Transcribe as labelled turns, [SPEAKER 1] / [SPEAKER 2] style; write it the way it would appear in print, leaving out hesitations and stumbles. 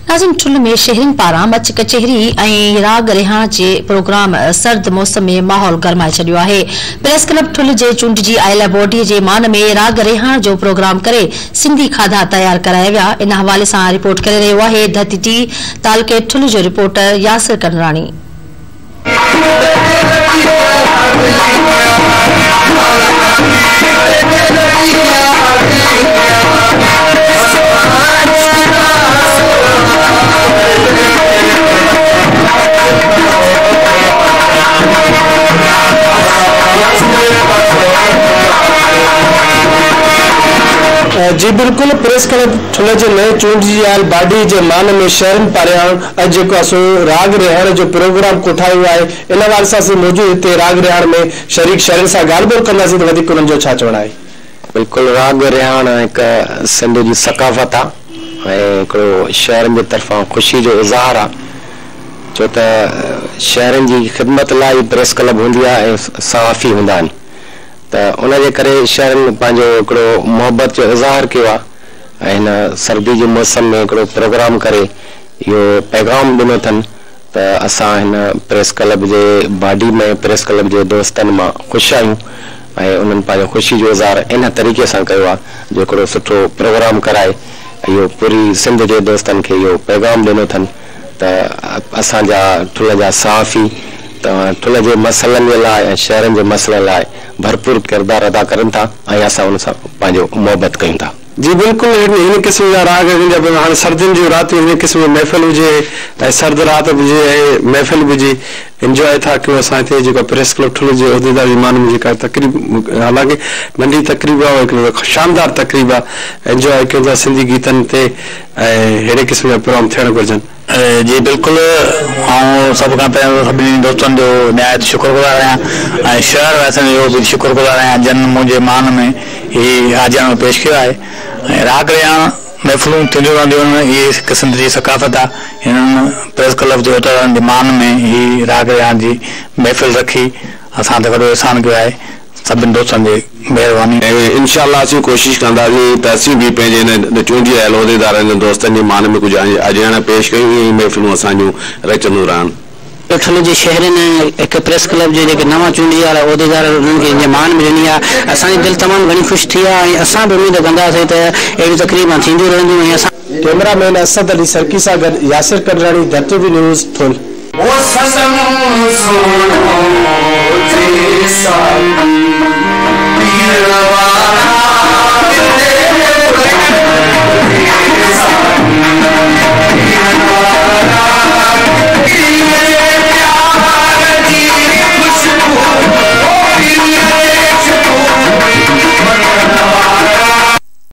[SPEAKER 1] नाज़िम ठुल में शहरिन पारा मच कचहरी और राग रिहाण के प्रोग्राम सर्द मौसम में माहौल गरमाए छड़ियो है। प्रेस क्लब ठुल के चूंडजी आयल बॉडी के मान में राग रिहाण जो प्रोग्राम करे सिंधी खाधा तैयार कराया विया। इन हवाले से रिपोर्ट करे रहियो है धती तालके ठुल जो रिपोर्टर यासिर कंडरानी।
[SPEAKER 2] जी बिल्कुल प्रेस क्लब ठुल जे नए चूंडजी आयल बॉडी के मान में शहरन पारियां असो राग रिहाण जो प्रोग्राम कोठायो है। इन वाले से मौजूद इतने राग रिहाण में शरीक शहरन से ॻाल्हि कंदासीं तो वधीक उन्हनि जो छा चवण आहे।
[SPEAKER 3] बिल्कुल राग रिहाण एक सिंध की सकाफत है, शहरन की तरफा खुशी जो इज़हार है। छो तो शहरन की खिदमत लाई प्रेस क्लब होंदी है, सहाफ़ी होंदा आहिनि, तो उनके करे शहरन पांजो मोहब्बत जो इज़हार किया है। इन सर्दी के मौसम में प्रोग्राम करे यो पैगाम दिनो थन, तो असां इन प्रेस क्लब के बॉडी में प्रेस क्लब के दोस्तन में खुश आयूं। उन्हनि पांजो खुशी जो इज़हार इन तरीके से किया जो सुठो प्रोग्राम कराए यो पूरी सिंध के दोस्तन के यो पैगाम दिनो थन। तो असांजा ठुल जा सहाफ़ी ठुल के मसलन के लाइ शहरन के मसलन लाइ भरपूर किरदार अदा करन था, असां उन सां पांजो मोहब्बत कयूं था।
[SPEAKER 2] जी बिल्कुल इन किस्म का राग हाँ सर्दियों जो रात इन किस्म महफिल हुए सर्द रात हुए महफिल हुए इंजॉय था क्यों असां जो प्रेस क्लब ठुल के उहदेदार मान में तकरीब हालांकि नंढी तकरीब है शानदार तकरीब है इंजॉय क्यों था सिंधी गीतन ते हेड़े किस्म के प्रोग्राम थियण घुर्जन।
[SPEAKER 4] जी बिल्कुल सब सभी दोस्तों जो नहायत शुक्रगुजार आहियां। शहर वासियों जो भी शुक्रगुजार आहियां जन मुझे मान में ही हाजिर पेश किया है। राग रिहाण महफिलूं थींदियूं रहंदियूं आहिनि, ये हिकु सिंध जी सकाफ़त आहे। इन्हनि प्रेस क्लब जे उहदेदारनि जे मान में ही राग रिहाण जी महफिल रखी असां ते वॾो एहसान कयो आहे। सभिनी दोस्तनि जी महिरबानी।
[SPEAKER 5] इंशाअल्लाह असीं कोशिश कंदासीं त असीं बि पंहिंजे चूंडी आयल उहदेदारनि दोस्तनि जे मान में कुछ अजण पेश कयूं, ईअं महफिलूं असांजूं रचंदियूं रहनि।
[SPEAKER 6] ठुल जे शहर ने एक प्रेस क्लब जे नवा चूंडी वाला उहदेदार उन्हें मान में ॾिनी आहे। असांजी दिल तमाम घणी खुश थी आहे। असां भी उम्मीद कंदासीं त अहिड़ी तकरीबन थींदियूं रहंदियूं।
[SPEAKER 2] कैमरामैन असद अली सरकी सां गॾु यासिर कंडरानी, धरती न्यूज़ ठुल।
[SPEAKER 7] ओ